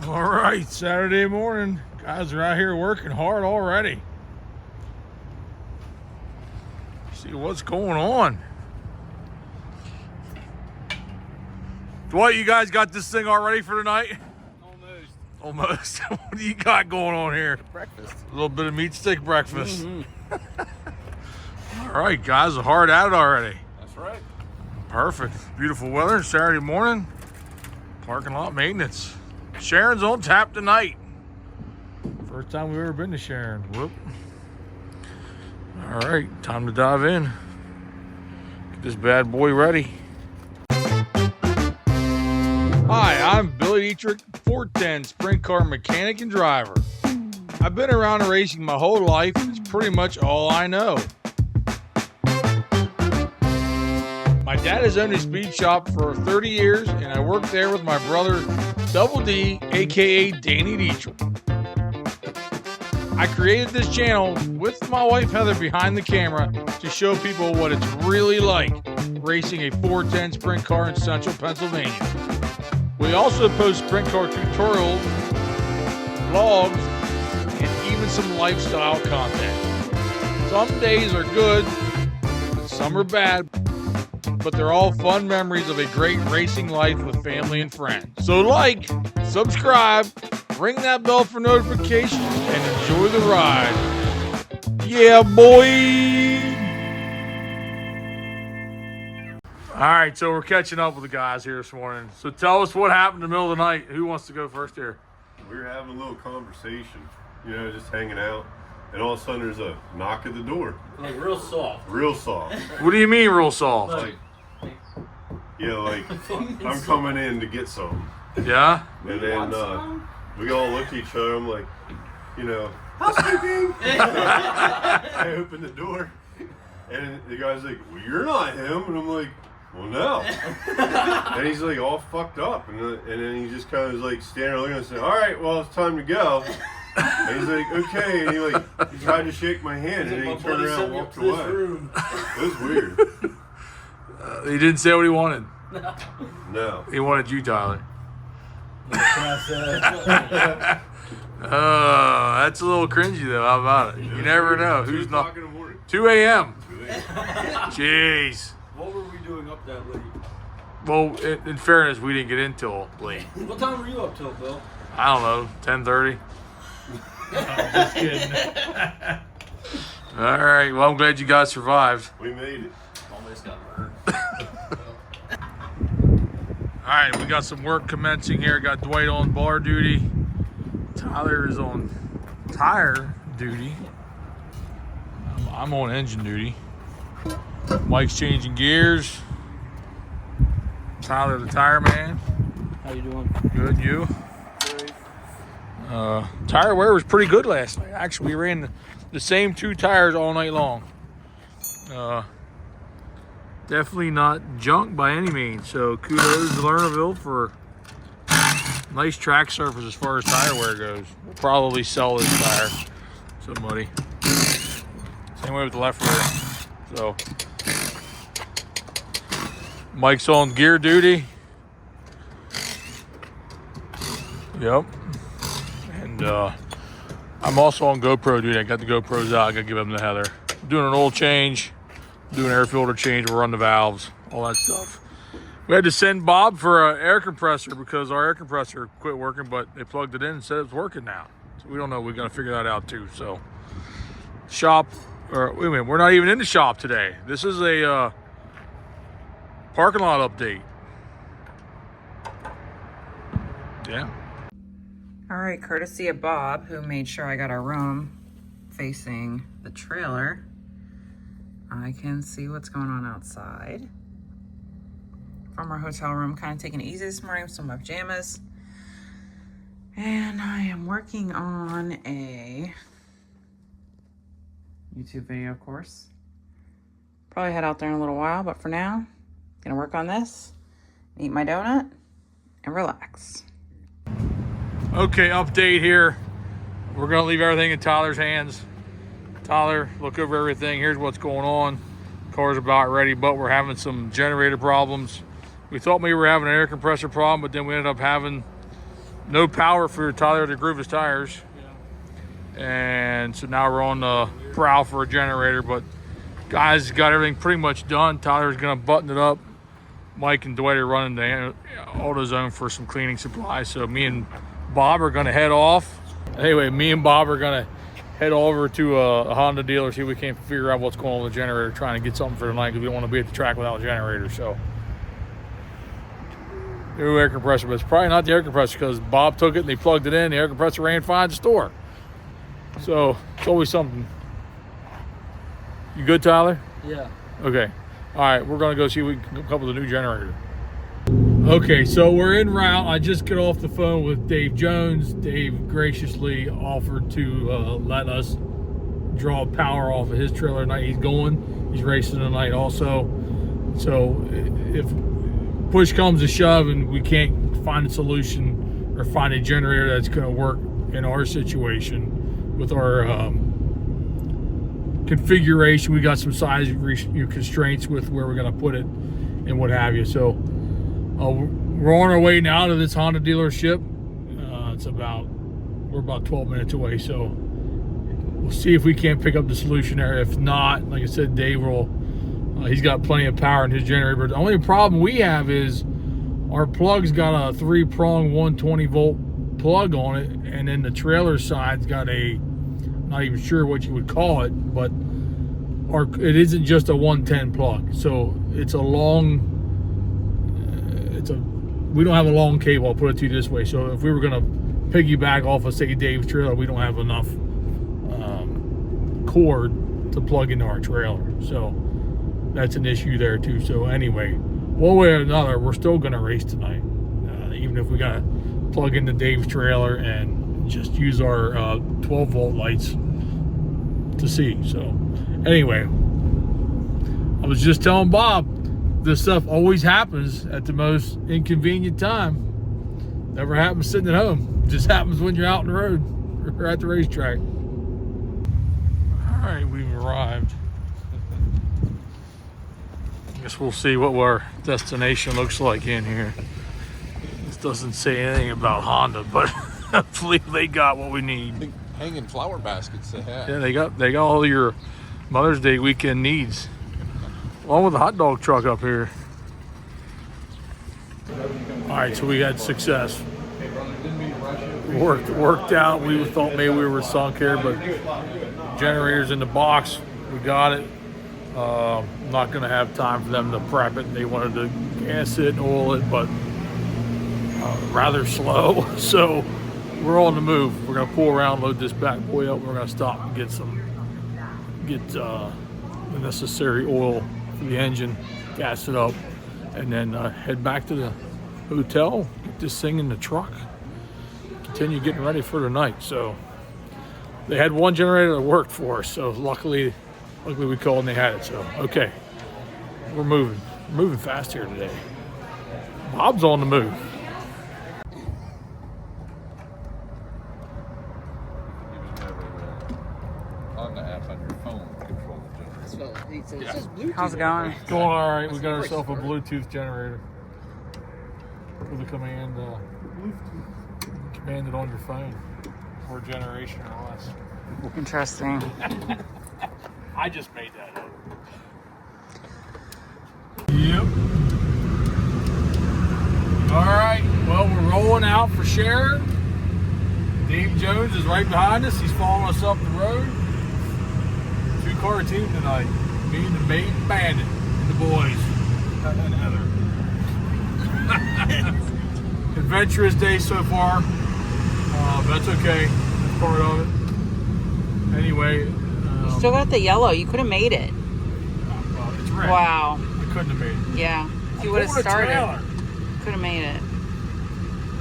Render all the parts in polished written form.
All right, Saturday morning. Guys are out here working hard already. See what's going on. Dwight, you guys got this thing all ready for tonight? Almost. What do you got going on here? Breakfast. A little bit of meat stick breakfast. All right, guys are hard at it already. That's right. Perfect. Beautiful weather, Saturday morning. Parking lot maintenance. Sharon's on tap tonight. First time we've ever been to Sharon. Whoop. All right, time to dive in. Get this bad boy ready. Hi, I'm Billy Dietrich, 410 sprint car mechanic and driver. I've been around racing my whole life. It's pretty much all I know. My dad has owned a speed shop for 30 years, and I worked there with my brother, Double D, aka Danny Dietrich. I created this channel with my wife Heather behind the camera to show people what it's really like racing a 410 sprint car in central Pennsylvania. We also post sprint car tutorials, vlogs, and even some lifestyle content. Some days are good, some are bad, but they're all fun memories of a great racing life with family and friends. So like, subscribe, ring that bell for notifications, and enjoy the ride. Yeah, boy! All right, so we're catching up with the guys here this morning. So tell us what happened in the middle of the night. Who wants to go first here? We were having a little conversation, just hanging out, and all of a sudden there's a knock at the door. Like real soft. Real soft. What do you mean real soft? Like I'm coming in to get some. Yeah? And then we all looked at each other. I'm like, housekeeping. I opened the door, and the guy's like, "Well, you're not him," and I'm like, "Well, no." And he's like all fucked up, and then he just kind of was like standing there looking and said, "All right, well, it's time to go." And he's like, "Okay," and he tried to shake my hand, and then he turned around and walked away. It was weird. He didn't say what he wanted. No. He wanted you, Tyler. That's a little cringy though. How about it? You never know. Who's not? 2 a.m. Jeez. What were we doing up that late? Well, in fairness, we didn't get in till late. What time were you up till, Bill? I don't know, 10:30. Just kidding. All right. Well, I'm glad you guys survived. We made it. Almost got hurt. All right, we got some work commencing here. Got Dwight on bar duty. Tyler is on tire duty. I'm on engine duty. Mike's changing gears. Tyler, the tire man. How you doing? Good, you? Tire wear was pretty good last night. Actually, we ran the same 2 tires all night long. Definitely not junk by any means. So kudos to Lernerville for nice track surface as far as tire wear goes. We'll probably sell this tire to somebody. Same way with the left rear. So Mike's on gear duty. Yep. And I'm also on GoPro duty. I got the GoPros out. I gotta give them to Heather. I'm doing an oil change, doing an air filter change, we'll run the valves, all that stuff. We had to send Bob for an air compressor because our air compressor quit working, but they plugged it in and said it's working now. So we don't know. We're gonna figure that out too. So shop, or wait a minute, we're not even in the shop today. This is a parking lot update. Yeah. All right, courtesy of Bob, who made sure I got a room facing the trailer. I can see what's going on outside. From our hotel room, kind of taking it easy this morning, some of my pajamas. And I am working on a YouTube video course. Probably head out there in a little while, but for now, gonna work on this, eat my donut, and relax. Okay, update here. We're gonna leave everything in Tyler's hands. Tyler, look over everything. Here's what's going on. Car's about ready, but we're having some generator problems. We thought we were having an air compressor problem, but then we ended up having no power for Tyler to groove his tires. And so now we're on the prowl for a generator, but guys got everything pretty much done. Tyler's gonna button it up. Mike and Dwight are running the AutoZone for some cleaning supplies. So me and Bob are gonna head off. Anyway, me and Bob are gonna head over to a Honda dealer, see if we can't figure out what's going on with the generator, trying to get something for tonight because we don't want to be at the track without a generator. So new air compressor, but it's probably not the air compressor because Bob took it and they plugged it in. The air compressor ran fine at the store. So it's always something. You good, Tyler? Yeah. Okay. All right, we're gonna go see if we can come up with a new generator. Okay, so we're en route. I just got off the phone with Dave Jones. Dave graciously offered to let us draw power off of his trailer tonight. He's going. He's racing tonight also. So if push comes to shove and we can't find a solution or find a generator that's going to work in our situation with our configuration, we got some size constraints with where we're going to put it and what have you. So we're on our way now to this Honda dealership. We're about 12 minutes away, so we'll see if we can't pick up the solution there. If not, like I said, Dave will, he's got plenty of power in his generator, but the only problem we have is our plug's got a 3-prong 120 volt plug on it, and then the trailer side's got a, not even sure what you would call it, but it isn't just a 110 plug. So it's a long, we don't have a long cable, I'll put it to you this way. So if we were gonna piggyback off of, say, Dave's trailer, we don't have enough cord to plug into our trailer. So that's an issue there too. So anyway, one way or another, we're still gonna race tonight. Even if we gotta plug into Dave's trailer and just use our 12 volt lights to see. So anyway, I was just telling Bob, this stuff always happens at the most inconvenient time. Never happens sitting at home. It just happens when you're out on the road or at the racetrack. All right, we've arrived. I guess we'll see what our destination looks like in here. This doesn't say anything about Honda, but hopefully they got what we need. Big hanging flower baskets they have. Yeah, they got all your Mother's Day weekend needs. Along with the hot dog truck up here. All right, so we had success. Worked out. We thought maybe we were sunk here, but generators in the box. We got it. Not going to have time for them to prep it. They wanted to gas it and oil it, but rather slow. So we're on the move. We're going to pull around, load this bad boy up. We're going to stop and get the necessary oil for the engine, gas it up, and then head back to the hotel, get this thing in the truck, continue getting ready for the night. So they had one generator that worked for us, so luckily we called and they had it. So okay, we're moving fast here today. Bob's on the move. On the app on your phone control the generator. How's it going? Going all right. We got ourselves a Bluetooth generator with a command. Command it on your phone for a generation or less. Interesting. I just made that up. Yep. All right. Well, we're rolling out for Sharon. Dave Jones is right behind us. He's following us up the road. 2-car team tonight. Me and the main bandit and the boys. And Heather. Adventurous day so far. That's okay. That's part of it. Anyway. You still got the yellow. You could have made it. Well, it's red. Wow. I couldn't have made it. Yeah. If you would have started, could have made it.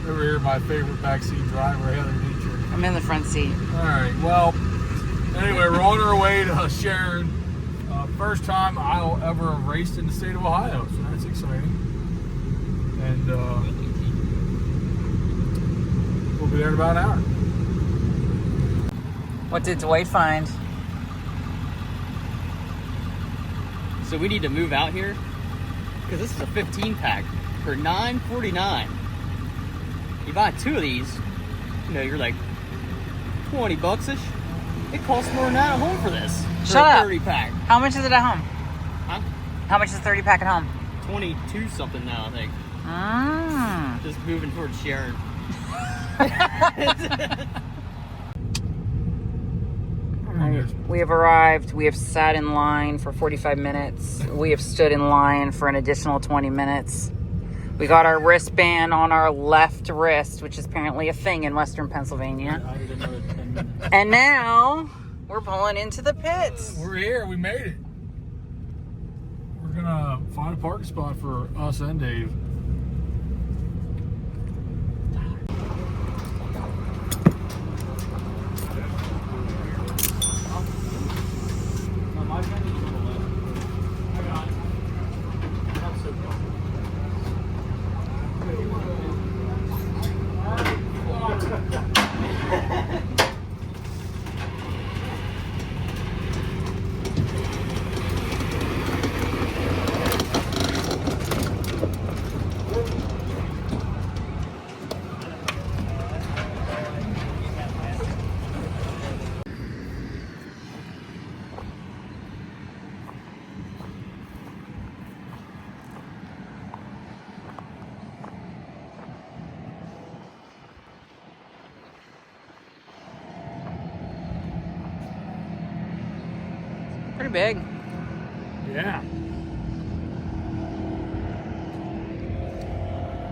Over here, my favorite backseat driver, Heather Dietrich. I'm in the front seat. All right. Well, anyway, we're on our way to Sharon. First time I'll ever have raced in the state of Ohio, so that's exciting. And we'll be there in about an hour. What did Dwight find? So we need to move out here because this is a 15 pack for $9.49. You buy 2 of these, you know, you're like $20-ish. It costs more than that at home for this. For Shut a up. 30 pack. How much is it at home? Huh? How much is a 30 pack at home? 22 something now, I think. Mm. Just moving towards Sharon. We have arrived. We have sat in line for 45 minutes. We have stood in line for an additional 20 minutes. We got our wristband on our left wrist, which is apparently a thing in Western Pennsylvania. And now we're pulling into the pits. We're here. We made it. We're gonna find a parking spot for us and Dave. Pretty big. Yeah.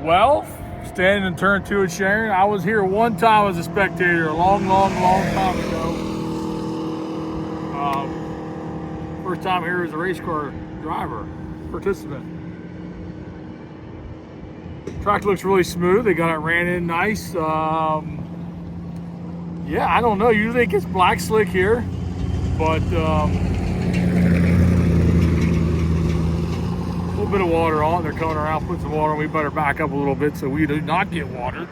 Well, standing in turn 2 at Sharon, I was here one time as a spectator, a long time ago. First time here as a race car driver, participant. Track looks really smooth. They got it ran in nice. Yeah, I don't know. Usually it gets black slick here, but a little bit of water on. They're coming around, put some water on. We better back up a little bit so we do not get watered.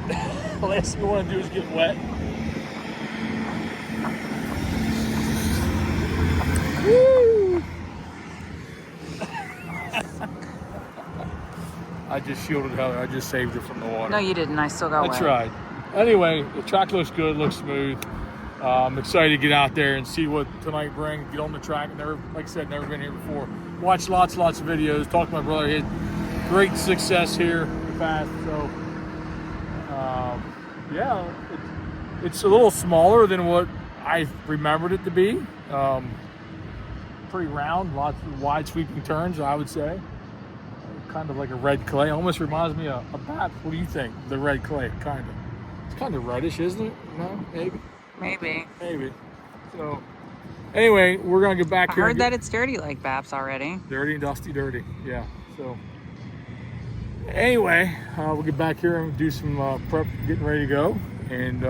The last thing we want to do is get wet. Woo! I just shielded Heather. I just saved her from the water. No, you didn't. I still got I wet. tried. Anyway, the track looks good, looks smooth. I'm excited to get out there and see what tonight brings. Get on the track. Never, like I said, never been here before. Watch lots of videos. Talk to my brother. He had great success here in the past. So, yeah, it's a little smaller than what I remembered it to be. Pretty round, lots of wide sweeping turns, I would say. Kind of like a red clay. Almost reminds me of BAPS. What do you think? The red clay, kind of. It's kind of reddish, isn't it? No, maybe. Maybe. So, anyway, we're gonna get back I here. heard that it's dirty like BAPS already. Dirty and dusty, dirty. Yeah. So, anyway, we'll get back here and do some prep, getting ready to go, and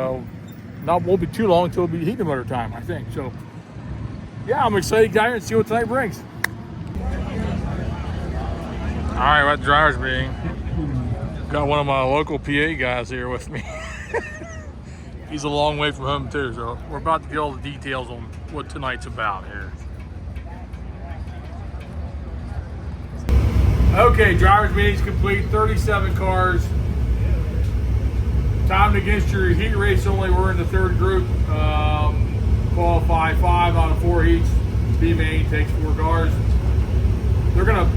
won't be too long until it'll be heating motor time, I think. So, yeah, I'm excited to get here and see what tonight brings. All right, what driver's meeting? Got one of my local PA guys here with me. He's a long way from home too, so we're about to get all the details on what tonight's about here. Okay, driver's meeting's complete. 37 cars. Timed against your heat race only. We're in the 3rd group. Qualify 5 out of 4 heats. B main takes 4 cars. They're gonna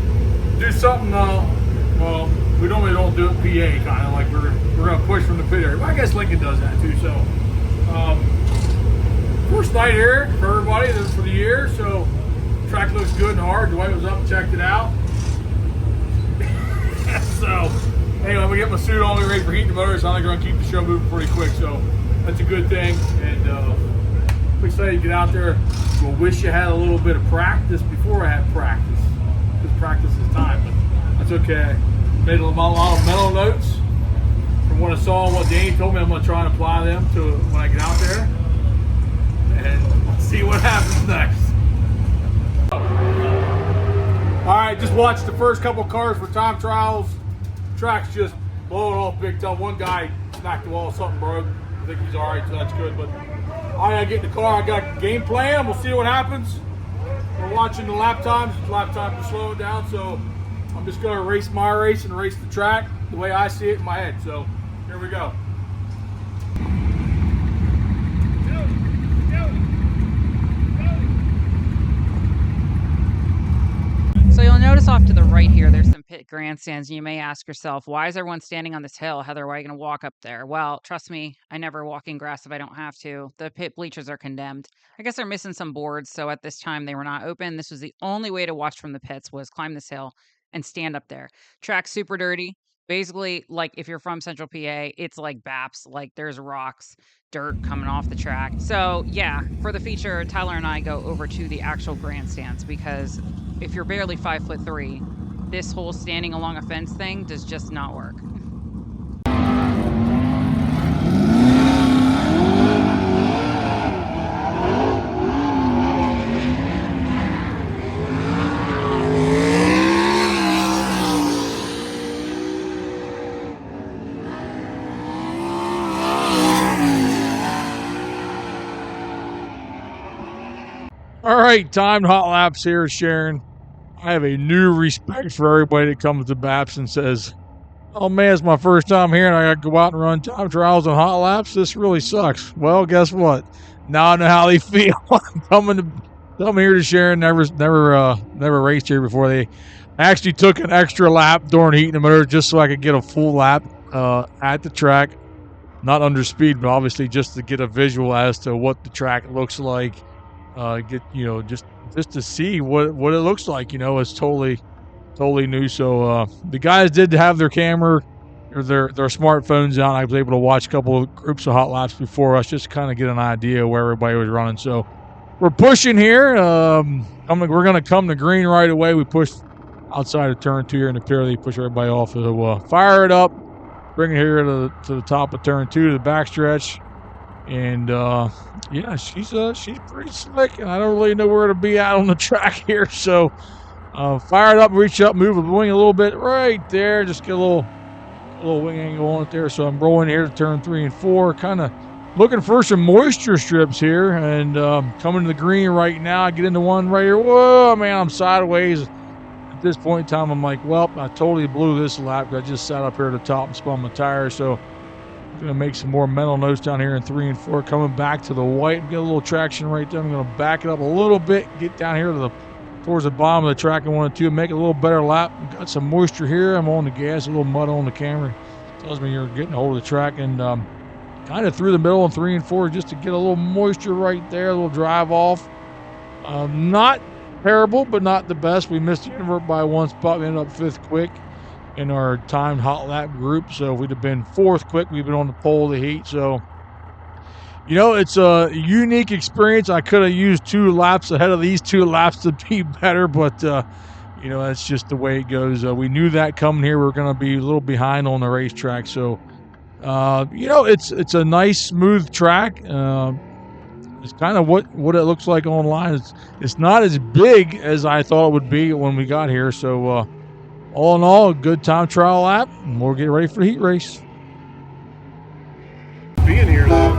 do something. Well, we normally don't do it PA, kind of like we're gonna push from the pit area. Well, I guess Lincoln does that too. So, first night here for everybody. This is for the year. So, track looks good and hard. Dwight was up and checked it out. So, anyway, we get my suit on. We're ready for heating the motors. I think we're gonna keep the show moving pretty quick. So, that's a good thing. And I'm excited to get out there. We'll wish you had a little bit of practice before I had practice, because practice is time. But that's okay. Made a lot of mental notes from what I saw, what Danny told me. I'm going to try and apply them to when I get out there and see what happens next. All right, just watched the first couple cars for time trials. Track's just blowing off big time. One guy smacked the wall, something broke. I think he's all right, so that's good. But I got to get in the car. I got a game plan. We'll see what happens. We're watching the lap times. Lap times are slowing down, so I'm just going to race my race and race the track the way I see it in my head. So Here we go. So you'll notice off to the right here, there's some pit grandstands. And you may ask yourself, why is everyone standing on this hill? Heather, why are you going to walk up there? Well, trust me, I never walk in grass if I don't have to. The pit bleachers are condemned. I guess they're missing some boards. So at this time, they were not open. This was the only way to watch from the pits was climb this hill and stand up there. Track's super dirty. Basically, like if you're from Central PA, it's like BAPS. Like there's rocks, dirt coming off the track. So yeah, for the feature, Tyler and I go over to the actual grandstands because if you're barely 5'3", this whole standing along a fence thing does just not work. All right, timed hot laps here, Sharon. I have a new respect for everybody that comes to BAPS and says, oh man, it's my first time here and I got to go out and run time trials and hot laps. This really sucks. Well, guess what? Now I know how they feel. coming here to Sharon, never raced here before. They actually took an extra lap during heating the motor just so I could get a full lap at the track. Not under speed, but obviously just to get a visual as to what the track looks like. Just to see what it looks like. It's totally new. So the guys did have their camera or their smartphones out. I was able to watch a couple of groups of hot laps before us, just to kind of get an idea of where everybody was running. So we're pushing here. We're going to come to green right away. We push outside of turn 2 here in the pier. They push everybody off. So fire it up, bring it here to the top of turn 2 to the backstretch. And yeah, she's pretty slick, and I don't really know where to be at on the track here. So fire it up, reach up, move the wing a little bit right there, just get a little wing angle on it there. So I'm rolling here to turn 3 and 4, kind of looking for some moisture strips here, and coming to the green right now. I get into one right here. Whoa, man, I'm sideways. At this point in time, I'm like, well, I totally blew this lap because I just sat up here at the top and spun my tires. So going to make some more mental notes down here in 3 and 4. Coming back to the white, get a little traction right there. I'm going to back it up a little bit, get down here towards the bottom of the track in 1 and 2, make it a little better lap. Got some moisture here. I'm on the gas, a little mud on the camera. Tells me you're getting a hold of the track, and kind of through the middle in 3 and 4 just to get a little moisture right there, a little drive off. Not terrible, but not the best. We missed the invert by 1 spot. We ended up 5th quick in our timed hot lap group. So if we'd have been 4th quick, we've been on the pole of the heat. So, it's a unique experience. I could have used 2 laps ahead of these 2 laps to be better, but, that's just the way it goes. We knew that coming here, we were going to be a little behind on the racetrack. So, it's a nice, smooth track. It's kind of what it looks like online. It's not as big as I thought it would be when we got here. So, all in all, a good time trial lap, and we'll get ready for the heat race. Being here, though.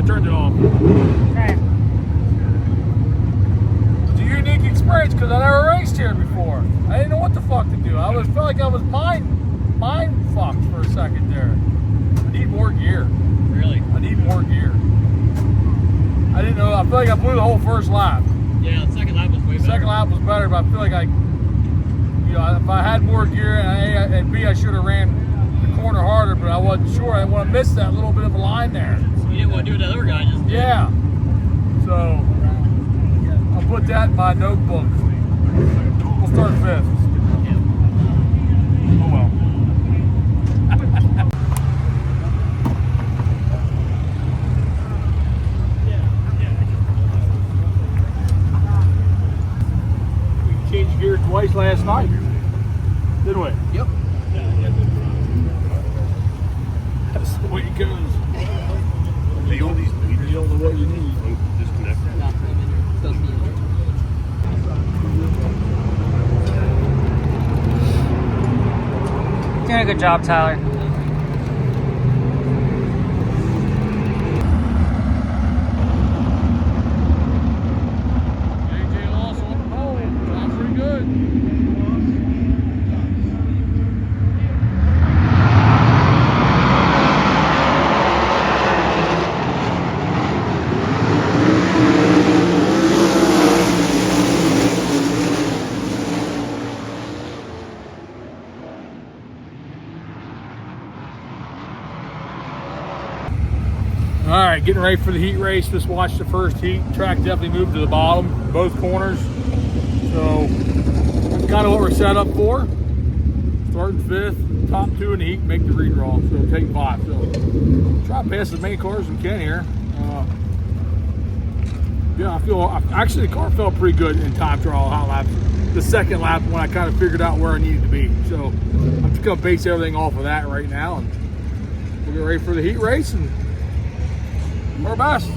Turned it off. Okay. It's a unique experience because I never raced here before. I didn't know what the fuck to do. I felt like I was mind fucked for a second there. I need more gear. Really? I need more gear. I didn't know. I feel like I blew the whole first lap. Yeah, the second lap was way better. Second lap was better, but I feel like if I had more gear and B, I should have ran the corner harder, but I wasn't sure. I didn't want to miss that little bit of a line there. You didn't want to do what the other guy just did. Yeah. So I'll put that in my notebook. We'll start 5th. Oh well. We changed gears twice last night, didn't we? Yep. That's the way it goes. You don't know what you need. Disconnect. Good job, Tyler. JJ Loss on the pole. Sounds pretty good. All right, getting ready for the heat race. Just watched the first heat. Track definitely moved to the bottom, both corners. So that's kind of what we're set up for. Starting fifth, top two in the heat, make the redraw. So take 5. So try to pass as many cars as we can here. Yeah, actually the car felt pretty good in time trial hot laps. The second lap when I kind of figured out where I needed to be. So I'm just gonna base everything off of that right now, and we'll get ready for the heat race and do our best.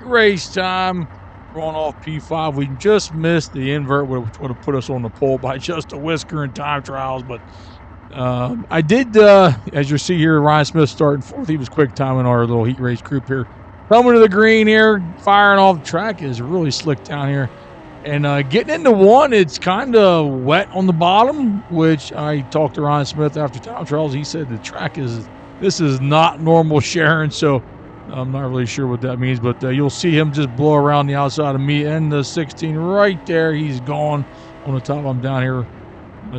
Race time. Going off P5. We just missed the invert, which would have put us on the pole by just a whisker in time trials. But I did, as you see here, Ryan Smith starting 4th. He was quick timing our little heat race group here. Coming to the green here, firing off. The track is really slick down here. And getting into 1, it's kind of wet on the bottom, which I talked to Ryan Smith after time trials. He said the track this is not normal Sharon. So I'm not really sure what that means, but you'll see him just blow around the outside of me and the 16 right there. He's gone on the top. I'm down here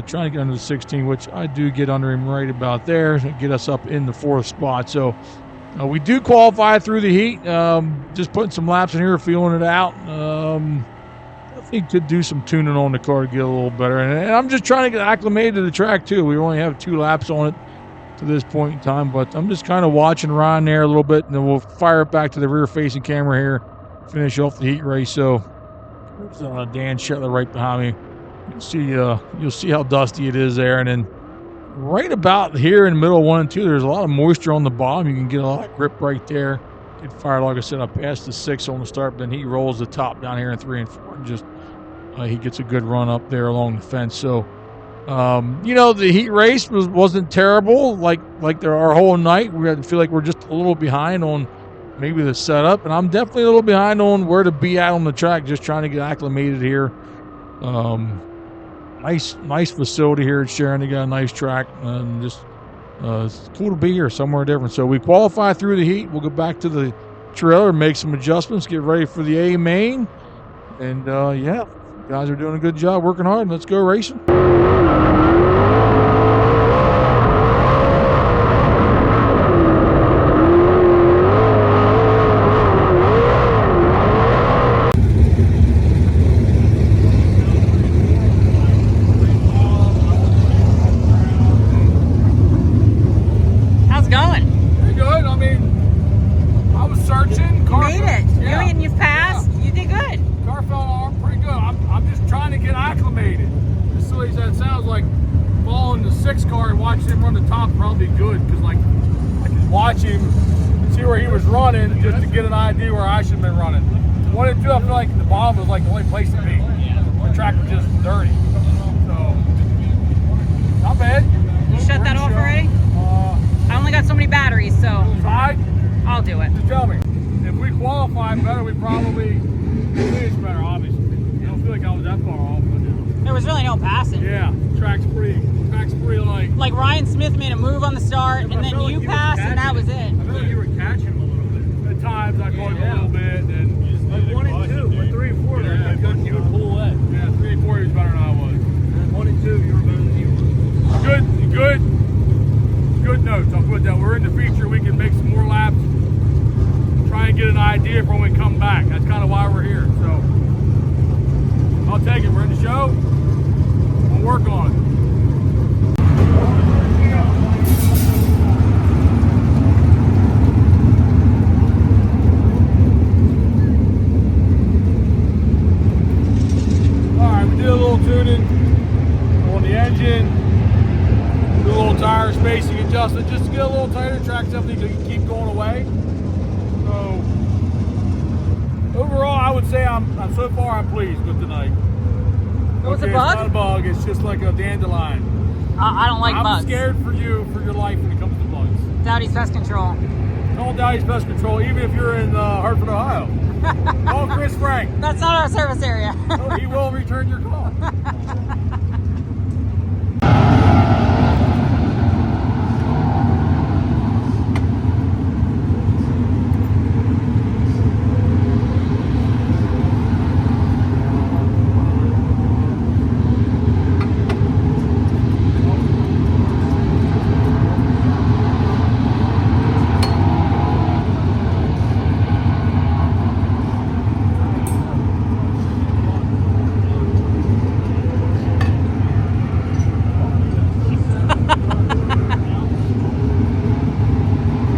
trying to get under the 16, which I do get under him right about there to get us up in the 4th spot. So we do qualify through the heat. Just putting some laps in here, feeling it out. I think could do some tuning on the car to get a little better. And I'm just trying to get acclimated to the track too. We only have 2 laps on it to this point in time, but I'm just kind of watching Ryan there a little bit, and then we'll fire it back to the rear-facing camera here, finish off the heat race. So there's Dan Shetler right behind me. You'll see how dusty it is there, and then right about here in the middle of 1 and 2, there's a lot of moisture on the bottom. You can get a lot of grip right there. Get fired, like I said, I passed the 6 on the start, but then he rolls the top down here in 3 and 4, and just he gets a good run up there along the fence. So the heat race wasn't terrible like our whole night. We had to feel like we're just a little behind on maybe the setup, and I'm definitely a little behind on where to be at on the track, just trying to get acclimated here. Nice facility here at Sharon. They got a nice track, and just it's cool to be here somewhere different. So we qualify through the heat. We'll go back to the trailer, make some adjustments, get ready for the A main, and yeah, guys are doing a good job, working hard. Let's go racing. How's it going? Pretty good. I mean, I was searching. Car You made it. Yeah. You've passed. Yeah. You did good. Car fell off pretty good. I'm just trying to get acclimated. As silly as that sounds, like following the 6 car and watching him run the top probably good, because like I could watch him and see where he was running just to get an idea where I should have been running. 1 and 2, I feel like the bottom was like the only place to be. The track was just dirty. So not bad. You shut that off already? I only got so many batteries, so Tried. I'll do it. Just tell me. If we qualify better, we probably finish better, obviously. I don't feel like I was that far off. But There was really no passing. yeah, track's pretty track's pretty like Ryan Smith made a move on the start, and then you passed, and that was it. I feel like you were catching him a little bit. At times, I caught him a little bit, and then Like 1 and 2, but 3 and 4, you would pull away. yeah, 3 and 4, he was better than I was. And 1 and 2, you were better than he was. Good notes. I'll put that. We're in the feature. We can make some more laps. Try and get an idea for when we come back. That's kind of why we're here. So I'll take it. We're in the show. We'll work on it. A little tuning on the engine, do a little tire spacing adjustment just to get a little tighter, track something to keep going away. So overall, I would say I'm so far I'm pleased with tonight. It was a It's bug? not a bug. It's just like a dandelion. I don't like I'm bugs. scared for you for your life when it comes to bugs. Dowdy's Pest Control. Call Dowdy's Pest Control, even if you're in Hartford, Ohio. Call Chris Frank. That's not our service area. He will return your call.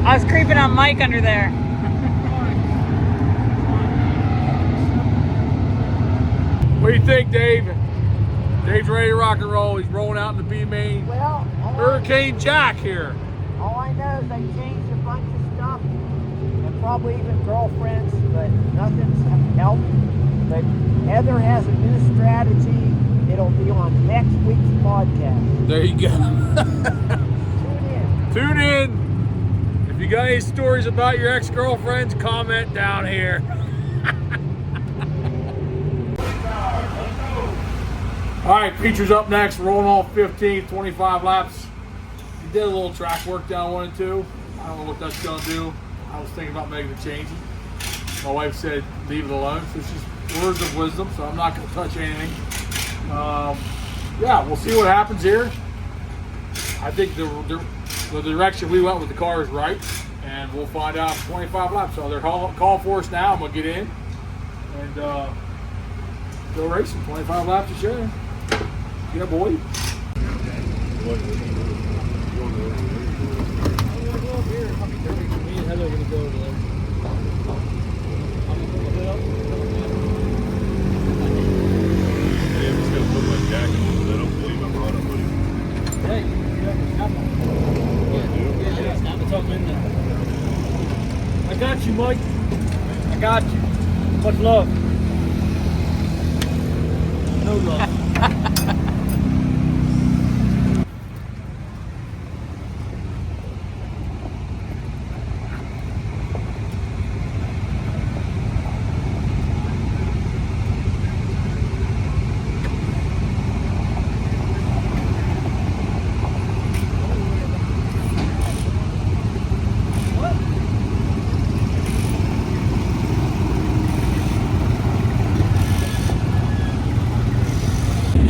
I was creeping on Mike under there. What do you think, Dave? Dave's ready to rock and roll. He's rolling out in the B main. Well, Hurricane Jack here. all I know is they changed a bunch of stuff and probably even girlfriends, but nothing's helped. But Heather has a new strategy. It'll be on next week's podcast. There you go. Tune in. Tune in. If you got any stories about your ex-girlfriends, comment down here. All right, features up next. Rolling off 15, 25 laps. We did a little track work down 1 and 2. I don't know what that's gonna do. I was thinking about making a change. My wife said leave it alone, so she's words of wisdom. So I'm not gonna touch anything. Yeah, we'll see what happens here. I think the direction we went with the car is right, and we'll find out in 25 laps. So they're calling for us now. I'm gonna get in and go racing. 25 laps to Sharon. Yeah, boy. I got you, Mike. I got you. Much love. No love.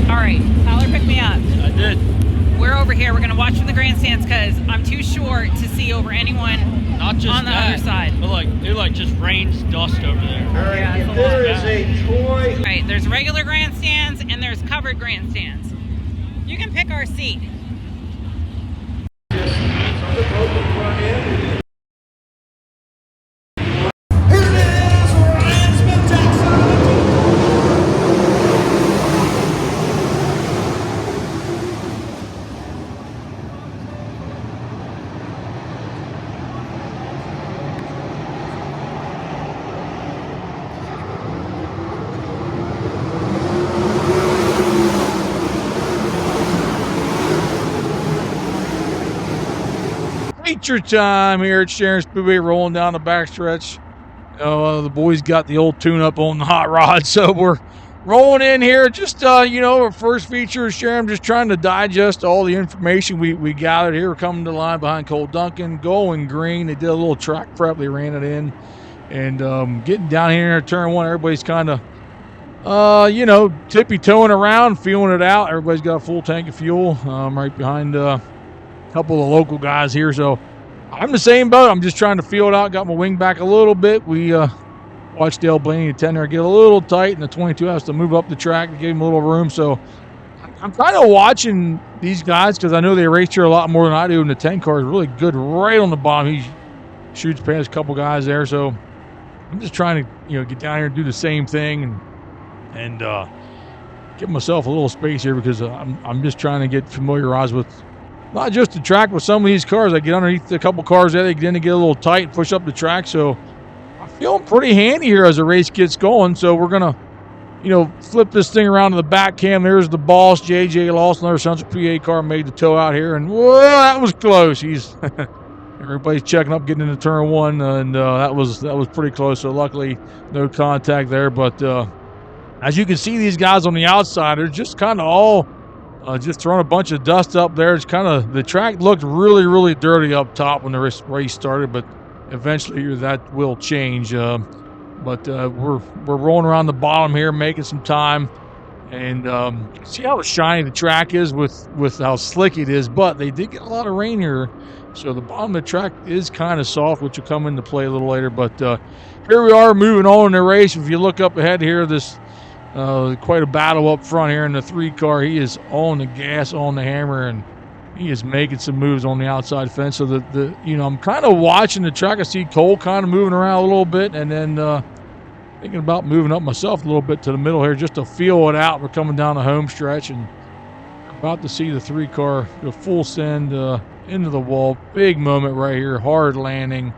All right, Tyler picked me up. I did. We're over here. We're gonna watch from the grandstands because I'm too short to see over anyone Not just on the that, other side. but like it just rains dust over there. Yeah, it's a There lot. is a toy. All right, there's regular grandstands and there's covered grandstands. You can pick our seat. Feature time here at Sharon Speedway, rolling down the backstretch. The boys got the old tune-up on the hot rod, so we're rolling in here. Just, you know, our first feature is Sharon. Just trying to digest all the information we gathered here. We're coming to the line behind Cole Duncan, going green. They did a little track prep. They ran it in. And getting down here in turn one, everybody's kind of, you know, tippy-toeing around, feeling it out. Everybody's got a full tank of fuel right behind a couple of the local guys here. So I'm the same boat. I'm just trying to feel it out. Got my wing back a little bit. We watched Dale Blaney, the 10 there, get a little tight, and the 22 has to move up the track to give him a little room. So I'm kind of watching these guys because I know they race here a lot more than I do, and the 10 car is really good right on the bottom. He shoots past a couple guys there. So I'm just trying to, you know, get down here and do the same thing and give myself a little space here because I'm just trying to get familiarized with not just the track, but some of these cars. I get underneath a couple cars there, they tend to get a little tight and push up the track. So I'm feeling pretty handy here as the race gets going. So we're going to, you know, flip this thing around to the back cam. There's the boss, JJ Lawson, another Central PA car, made the tow out here. And, whoa, that was close. Everybody's checking up, getting into turn one, and that was pretty close. So luckily, no contact there. But as you can see, these guys on the outside are just kind of all just throwing a bunch of dust up there. It's kind of, the track looked really, really dirty up top when the race started, but eventually that will change. But we're rolling around the bottom here, making some time, and see how shiny the track is with how slick it is. But they did get a lot of rain here, so the bottom of the track is kind of soft, which will come into play a little later. But here we are moving on in the race. If you look up ahead here, this quite a battle up front here in the 3 car. He is on the gas, on the hammer, and he is making some moves on the outside fence. So the you know, I'm kind of watching the track. I see Cole kind of moving around a little bit, and then thinking about moving up myself a little bit to the middle here just to feel it out. We're coming down the home stretch and about to see the 3 car go full send into the wall. Big moment right here, hard landing.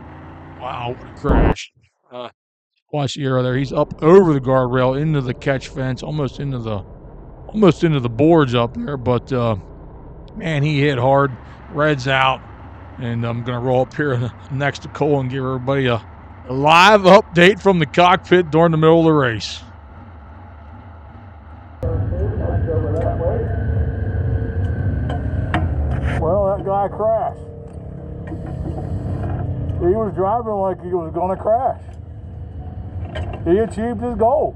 Wow, what a crash. Watch the arrow there. He's up over the guardrail into the catch fence, almost into the boards up there. But man, he hit hard. Red's out, and I'm gonna roll up here next to Cole and give everybody a live update from the cockpit during the middle of the race. Well, that guy crashed. He was driving like he was gonna crash. He achieved his goal.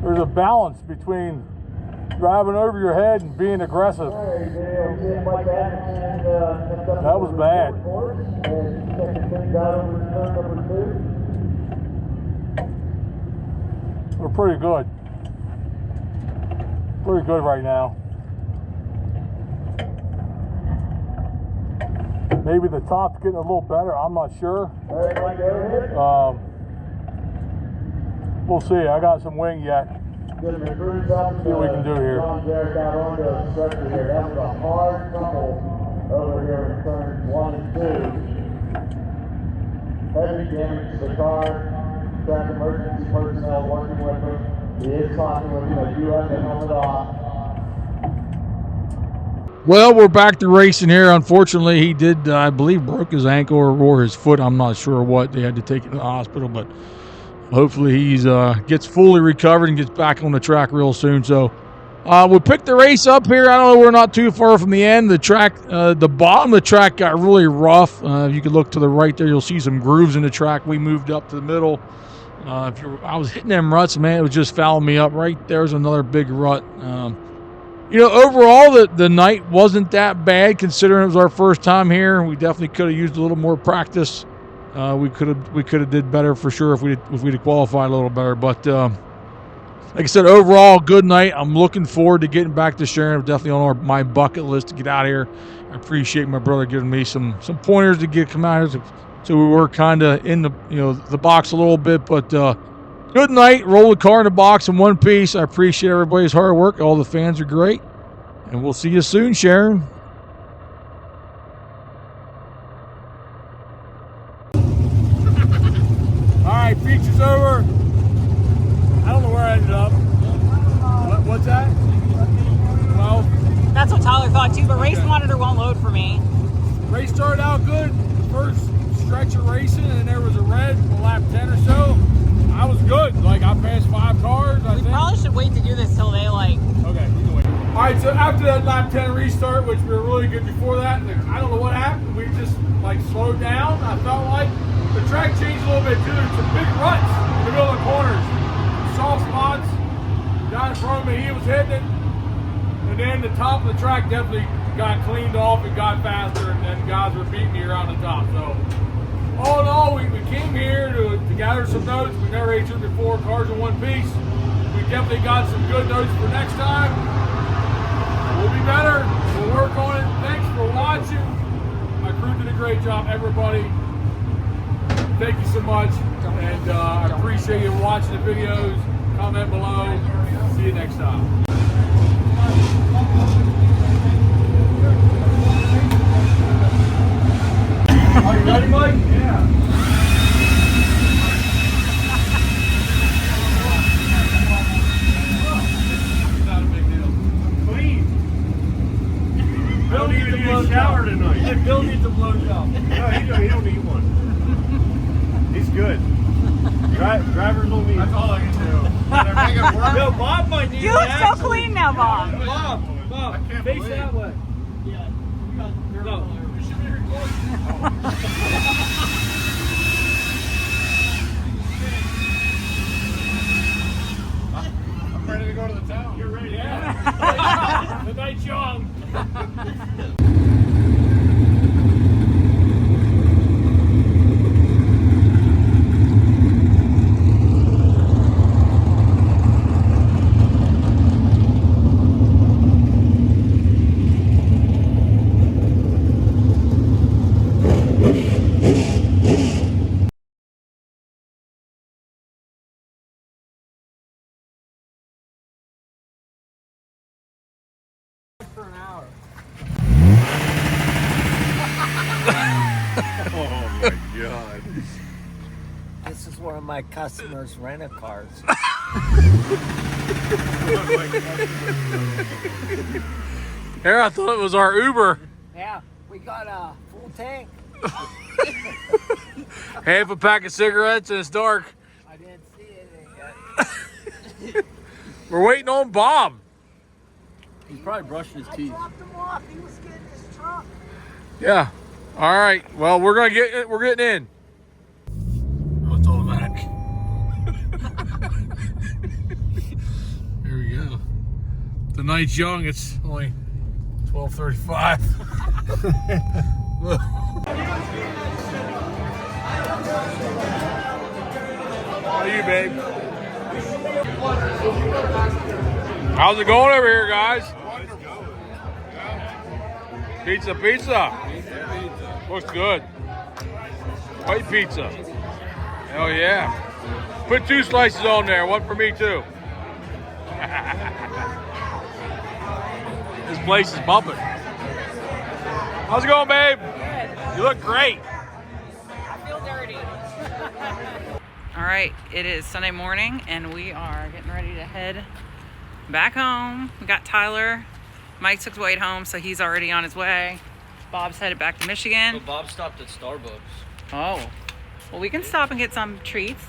There's a balance between driving over your head and being aggressive. That was bad. We're pretty good. Pretty good right now. Maybe the top's getting a little better. I'm not sure. We'll see. I got some wing yet. See what we can do here. That was a hard couple over here in turns 1 and 2. Heavy damage to the car. Track emergency personnel working with him. He is talking with him, but you have the helmet off. Well, we're back to racing here. Unfortunately, he did, I believe, broke his ankle or his foot. I'm not sure what. They had to take him to the hospital, but hopefully he's gets fully recovered and gets back on the track real soon. So we'll pick the race up here. I don't know, we're not too far from the end. The track, the bottom of the track got really rough. You can look to the right there. You'll see some grooves in the track. We moved up to the middle. I was hitting them ruts, man. It was just fouling me up. Right there's another big rut. You know, overall, the night wasn't that bad considering it was our first time here. We definitely could have used a little more practice. We could have did better for sure if we'd have qualified a little better. But like I said, overall, good night. I'm looking forward to getting back to Sharon. Definitely on my bucket list to get out of here. I appreciate my brother giving me some pointers to come out here. So we were kind of in the box a little bit, but good night. Roll the car in the box in one piece. I appreciate everybody's hard work. All the fans are great, and we'll see you soon, Sharon. All right, feature's over. I don't know where I ended up. What's that? 12. That's what Tyler thought too, but race monitor won't load for me. Race started out good. First stretch of racing, and there was a red on lap 10 or so. I was good. Like, I passed 5 cars, I think. Probably should wait to do this till they like. Okay, you can wait. All right, so after that lap 10 restart, which we were really good before that, like, I don't know what happened. We just like slowed down. I felt like the track changed a little bit too. Some big ruts in the middle of the corners, soft spots. Guy in front of me, he was hitting it, and then the top of the track definitely got cleaned off and got faster, and then guys were beating me around the top. So all in all, we came here to gather some notes. We never raced here before, cars in one piece. We definitely got some good notes for next time. We'll be better. We'll work on it. Thanks for watching. My crew did a great job, everybody. Thank you so much. And I appreciate you watching the videos. Comment below. See you next time. Are you ready, Mike? Yeah. Not a big deal. Clean. Bill needs to blow shower tonight. Yeah, Bill needs a blow job. No, he don't need one. He's good. Drivers on me. That's all I can do. No, Bob might need You look so clean now, Bob. Bob, I can't face believe. that way. Yeah. No. You should be recording. I'm ready to go to the town. You're ready, yeah. The night's young. For an hour. Oh my God. This is one of my customers' rent-a-cars. Here, I thought it was our Uber. Yeah, we got a full tank. Half a pack of cigarettes and it's dark. I didn't see anything yet. We're waiting on Bob. He's probably brushing his I teeth. dropped him off. He was getting his truck. Yeah. All right. Well, we're getting in. Oh, it's automatic. Here we go. The night's young. It's only 12:35. How are you, babe? How's it going over here, guys? Pizza, pizza. Looks good. White pizza. Hell yeah. Put 2 slices on there, one for me too. This place is bumping. How's it going, babe? Good. You look great. I feel dirty. All right, it is Sunday morning and we are getting ready to head back home. We got Tyler. Mike took Wade home, so he's already on his way. Bob's headed back to Michigan. So Bob stopped at Starbucks. Oh, well, we can stop and get some treats.